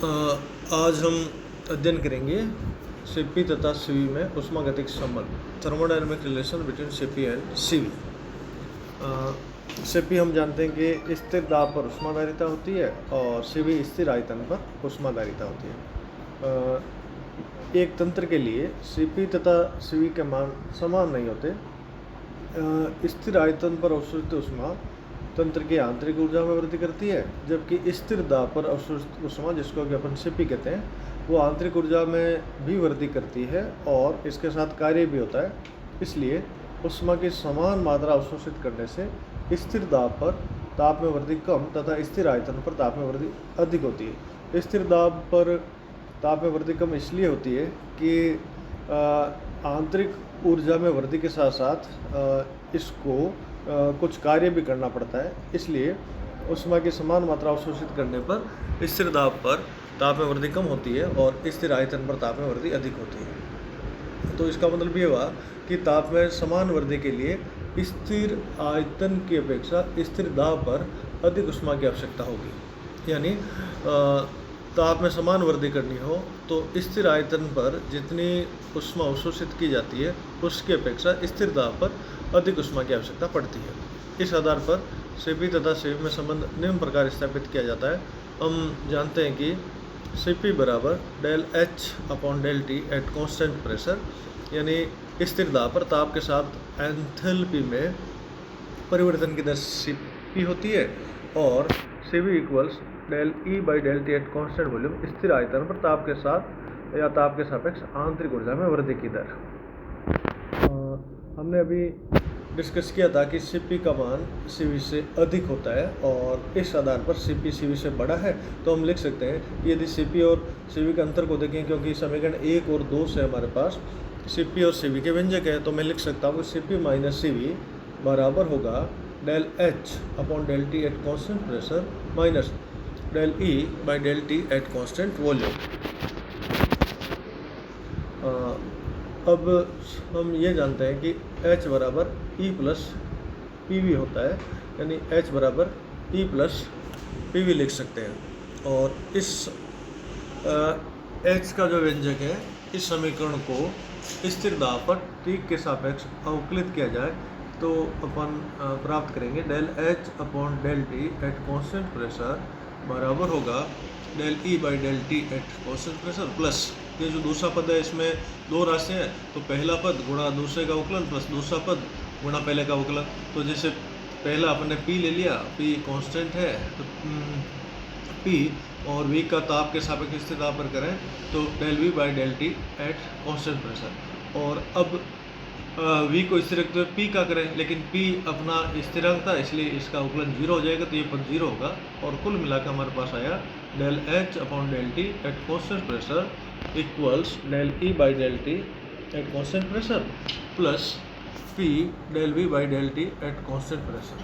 आज हम अध्ययन करेंगे सीपी तथा सीवी में ऊष्मागतिक संबंध, thermodynamic relation between CP and CV. CP हम जानते हैं कि स्थिर दाब पर ऊष्माधारिता होती है और सीवी स्थिर आयतन पर ऊष्माधारिता होती है। एक तंत्र के लिए सीपी तथा सीवी के मान समान नहीं होते। स्थिर आयतन पर अवशोषित ऊष्मा तंत्र की आंतरिक ऊर्जा में वृद्धि करती है, जबकि स्थिर दाब पर अवशोषित ऊष्मा, जिसको कि अपन सीपी कहते हैं, वो आंतरिक ऊर्जा में भी वृद्धि करती है और इसके साथ कार्य भी होता है। इसलिए ऊष्मा की समान मात्रा अवशोषित करने से स्थिर दाब पर ताप में वृद्धि कम तथा स्थिर आयतन पर ताप में वृद्धि अधिक होती है। स्थिर दाब पर ताप में वृद्धि कम इसलिए होती है कि आंतरिक ऊर्जा में वृद्धि के साथ साथ इसको कुछ कार्य भी करना पड़ता है। इसलिए ऊष्मा की समान मात्रा अवशोषित करने पर स्थिर दाब पर ताप में वृद्धि कम होती है और स्थिर आयतन पर ताप में वृद्धि अधिक होती है। तो इसका मतलब ये हुआ कि ताप में समान वृद्धि के लिए स्थिर आयतन की अपेक्षा स्थिर दाब पर अधिक ऊष्मा की आवश्यकता होगी। यानी ताप में समान वृद्धि करनी हो तो स्थिर आयतन पर जितनी ऊष्मा अवशोषित की जाती है उसकी अपेक्षा स्थिर दाब पर अधिक ऊष्मा की आवश्यकता पड़ती है। इस आधार पर सीपी तथा सीवी में संबंध निम्न प्रकार स्थापित किया जाता है। हम जानते हैं कि सीपी बराबर del H upon del T at constant pressure, यानी स्थिर दाब पर ताप के साथ एंथैल्पी में परिवर्तन की दर सीपी होती है, और CV equals del E by del T at constant volume, स्थिर आयतन पर ताप के साथ या ताप के सापेक्ष आंतरिक ऊर्जा में वृद्धि की दर। हमने अभी डिस्कस किया था कि सीपी का मान सीवी से अधिक होता है और इस आधार पर सीपी सीवी से बड़ा है, तो हम लिख सकते हैं कि यदि सीपी और सीवी के अंतर को देखें, क्योंकि समीकरण 1 और 2 से हमारे पास सीपी और सीवी के व्यंजक है, तो मैं लिख सकता हूँ कि सीपी माइनस सीवी बराबर होगा del H upon del T at constant pressure minus del E by del T at constant volume. अब हम ये जानते हैं कि H बराबर E प्लस PV होता है, यानी H बराबर E प्लस PV लिख सकते हैं। और इस H का जो व्यंजक है, इस समीकरण को स्थिर दाब पर T के सापेक्ष अवकलित किया जाए तो अपन प्राप्त करेंगे del H upon del T at constant pressure बराबर होगा del E by del T at constant pressure plus ये जो दूसरा पद है, इसमें दो राशि हैं, तो पहला पद गुणा दूसरे का अवकलन प्लस दूसरा पद गुणा पहले का अवकलन। तो जैसे पहला अपने P ले लिया, P कांस्टेंट है, तो P और V का ताप के सापेक्ष स्थिर दाब पर करें तो del V by del T at constant pressure. और अब V को स्थिर रखते हुए P का करें, लेकिन P अपना स्थिरांक था इसलिए इसका अवकलन 0 हो जाएगा, तो ये पद 0 होगा और कुल मिलाकर हमारे पास आया del H upon del T at constant pressure equals del E by del T at constant pressure plus P del V by del T at constant pressure.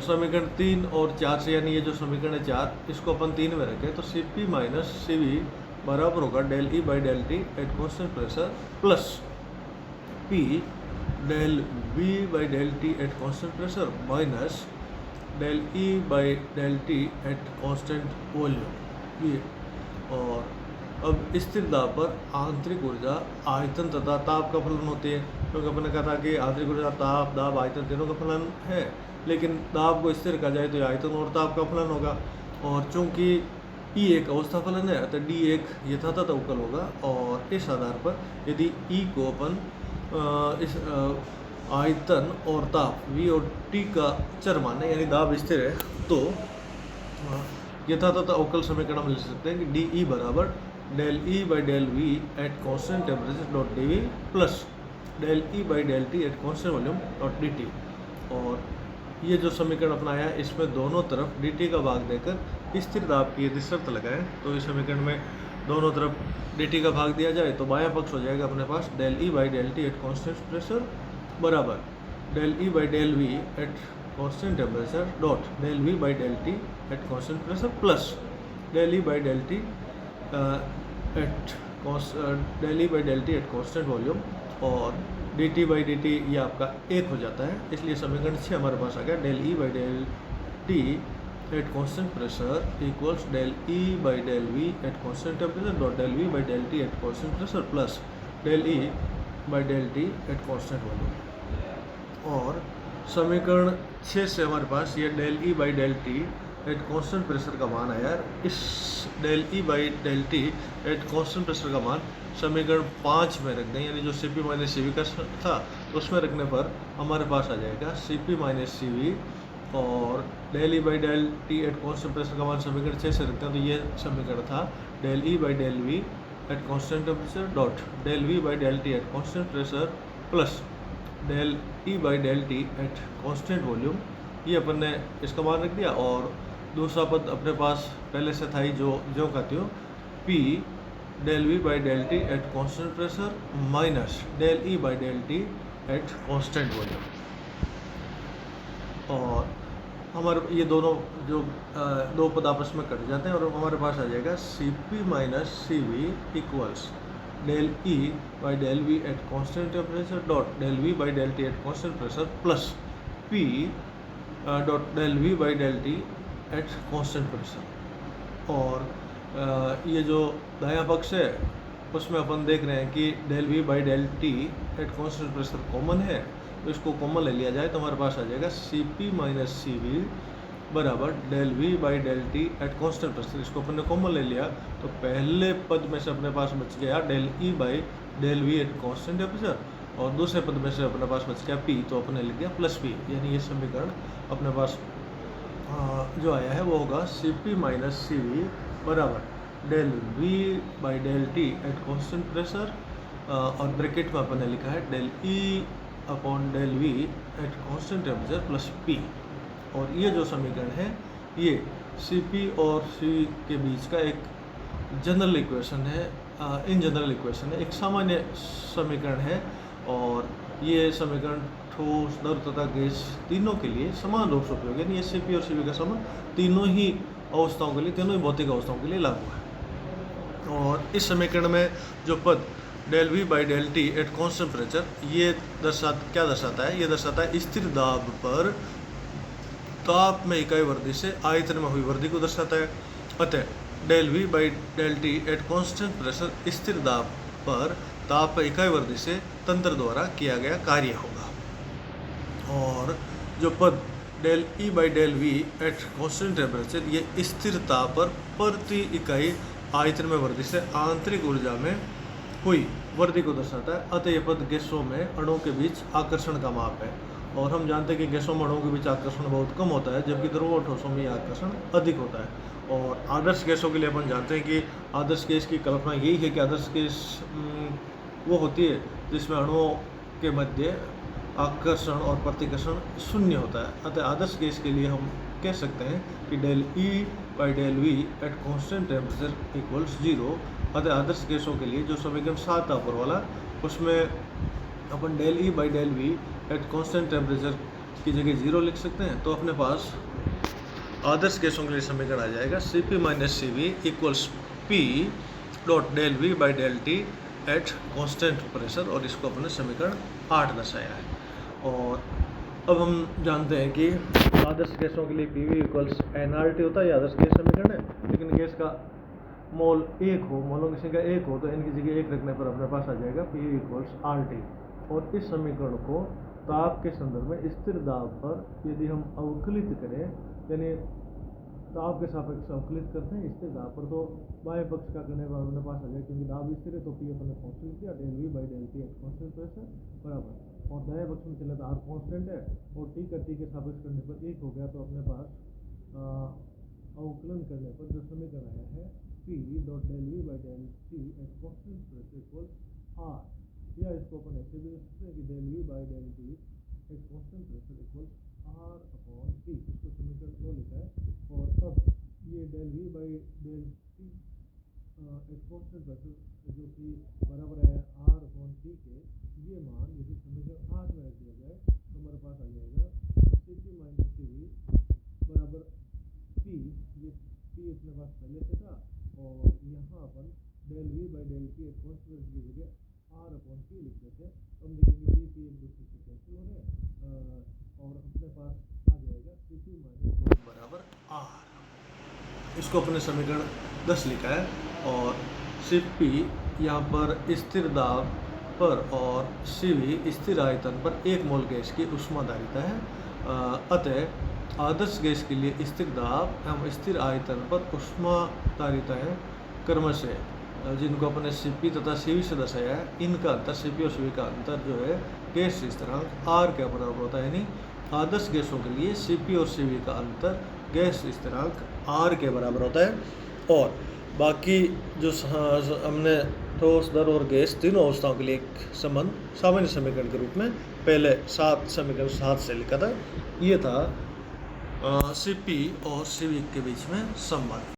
समीकरण 3 और 4 से, यानी ये जो समीकरण है 4, इसको अपन 3 में रखें तो CP माइनस CV बराबर होगा del E by del T at constant pressure plus P del V by del T at constant pressure minus del E by del T at constant volume. ये और अब स्थिर दाब पर आंतरिक ऊर्जा आयतन तथा ताप का फलन होती है, क्योंकि अपने कहा था कि आंतरिक ऊर्जा ताप दाब आयतन तीनों का फलन है, लेकिन दाब को स्थिर कहा जाए तो आयतन और ताप का फलन होगा। और चूंकि E एक अवस्था फलन है तो D एक यथातथ अवकल होगा, और इस आधार पर यदि E को अपन इस आयतन और ताप V और T का चर माने, यानी दाब स्थिर है, तो यथातथ अवकल समीकरण हम लिख सकते हैं कि डी ई बराबर del E by del V at constant temperature dot D V plus del E by del T at constant volume dot D T. और ये जो समीकरण अपनाया है, इसमें दोनों तरफ डी टी का भाग देकर स्थिर दाब की यदि शर्त लगाएं तो इस समीकरण में दोनों तरफ डी टी का भाग दिया जाए तो बायां पक्ष हो जाएगा अपने पास del E by del T at constant pressure बराबर del E by del V at constant temperature dot del V by del T at constant pressure plus del E by del T at constant volume, और D T by D T ये आपका 1 हो जाता है। इसलिए समीकरण 6 हमारे पास आ गया del E by del T at constant pressure equals del E by del V at constant temperature dot del V by del T at constant pressure plus del E by del T at constant volume। और समीकरण 6 से हमारे पास ये del E by del T eight constant pressure का मान आया। इस del E by del T eight constant pressure का मान समीकरण 5 में रख दें, यानी जो Cp माइनस सी का था तो उसमें रखने पर हमारे पास आ जाएगा Cp माइनस सी, और del E by del T eight constant pressure का मान समीकरण 6 से रखते हैं तो ये समीकरण था del E by del V at constant temperature dot del V by del T eight constant pressure plus del E by del T at constant volume. ये अपन ने इसका मान रख दिया, और दूसरा पद अपने पास पहले से था ही जो का त्यों P del V by del T eight constant pressure minus del E by del T at constant volume. और हमारे ये दोनों जो दो पद आपस में कट जाते हैं और हमारे पास आ जाएगा Cp minus C V equals del E by del V at constant temperature dot del V by del T at constant pressure plus P dot del V by del T at constant pressure। और ये जो दायां पक्ष है उसमें अपन देख रहे हैं कि del V by del T at constant pressure common है, तो इसको कॉमन ले लिया जाए तो हमारे पास आ जाएगा Cp माइनस सी वी बराबर del V by del T eight constant pressure. इसको अपन ने कॉमन ले लिया तो पहले पद में से अपने पास बच गया del E by del V at constant temperature, और दूसरे पद में से अपने पास बच गया P, तो अपने लिख दिया प्लस P, यानी ये समीकरण अपने पास जो आया है वो होगा Cp माइनस सी वी बराबर del V by del T eight constant pressure, और ब्रैकेट में अपन ने लिखा है del E upon del V at constant temperature plus P। और ये जो समीकरण है ये Cp और C के बीच का एक जनरल इक्वेशन है, इन जनरल इक्वेशन है, एक सामान्य समीकरण है। और ये समीकरण ठोस, द्रव तथा गैस तीनों के लिए समान रूप से उपयोगी है। ये Cp और Cv का संबंध तीनों ही अवस्थाओं के लिए, तीनों ही भौतिक अवस्थाओं के लिए लागू है। और इस समीकरण में जो पद del V by del T at constant temperature, ये क्या दर्शाता है? ये दर्शाता है स्थिर दाब पर ताप में इकाई वृद्धि से आयतन में हुई वृद्धि को दर्शाता है। अतः del V by del T eight constant pressure स्थिर दाब पर ताप में इकाई वृद्धि से तंत्र द्वारा किया गया कार्य होगा। और जो पद del E by del V at constant temperature, ये स्थिर ताप पर प्रति इकाई आयतन में वृद्धि से आंतरिक ऊर्जा में हुई वृद्धि को दर्शाता है। अतः यह पद गैसों में अणुओं के बीच आकर्षण का माप है, और हम जानते हैं कि गैसों में अणुओं के बीच आकर्षण बहुत कम होता है, जबकि द्रव और ठोसों में आकर्षण अधिक होता है। और आदर्श गैसों के लिए अपन जानते हैं कि आदर्श गैस की कल्पना यही है कि आदर्श गैस वो होती है जिसमें अणुओं के मध्य आकर्षण और प्रतिकर्षण शून्य होता है। अतः आदर्श गैस के लिए हम कह सकते हैं कि del E by del V eight constant temperature equals 0। अतः आदर्श गैसों के लिए जो समीकरण 7 था ऊपर वाला, उसमें अपन del E by del V eight constant temperature की जगह 0 लिख सकते हैं। तो अपने पास आदर्श गैसों के लिए समीकरण आ जाएगा Cp minus C V equals P dot del V by del T at constant pressure, और इसको अपने समीकरण 8 दर्शाया है। और अब हम जानते हैं कि आदर्श गैसों के लिए PV इक्वल्स nRT होता है, ये आदर्श गैस समीकरण है। लेकिन गैस का मोल 1 हो, मोलों की संख्या 1 हो, तो इनकी जगह 1 रखने पर अपने पास आ जाएगा PV इक्वल्स RT। और इस समीकरण को ताप के संदर्भ में स्थिर दाब पर यदि हम अवकलित करें, यानी ताप के सापेक्ष अवकलित करते हैं स्थिर दाब पर, तो बाएं पक्ष का करने पर अपने पास आ जाएगा, क्योंकि दाब स्थिर है तो P अपने कांस्टेंट किया del V by del T eight constant pressure बराबर, और दाएं पक्ष में चले तो R कांस्टेंट है और T का T के सापेक्ष करने पर 1 हो गया, तो अपने पास अवकलन करने पर जो समीकरण आया है P dot del V by del T eight constant pressure equal R, या इसको अपन ऐसे भी लिख सकते हैं कि del V by del T eight constant pressure equal R upon P, इसको समीकरण 2 लिखा है। और अब ये del V by del T eight constant pressure जो कि बराबर है R अपॉन P के, ये मान यदि समीकरण 8 में रख दिया जाए तो हमारे पास आ जाएगा Cp माइनस सी वी बराबर P, ये P अपने पास पहले से था, और यहाँ अपन del V by del T at constant की जगह R अपॉन P लिख देते हैं। हम देखेंगे P एक दूसरे से कैंसिल हो रहे हैं, और अपने पास आ जाएगा Cp माइनस बराबर R। इसको अपने समीकरण 10 लिखा है और Cp यहाँ पर स्थिर दाब पर और Cv स्थिर आयतन पर 1 मोल गैस की ऊष्माधारिता है। अतः आदर्श गैस के लिए स्थिर दाब एवं स्थिर आयतन पर ऊष्माधारिता है क्रमशः जिनको अपने Cp तथा Cv से दर्शाया है, इनका अंतर Cp और Cv का अंतर जो है गैस स्थिरांक R के बराबर होता है। यानी आदर्श गैसों के लिए Cp और Cv का अंतर गैस स्थिरांक R के बराबर होता है। और बाकी जो हमने ठोस, द्रव और गैस तीनों अवस्थाओं के लिए एक संबंध सामान्य समीकरण के रूप में पहले समीकरण 7 से लिखा था। ये था Cp और Cv के बीच में संबंध।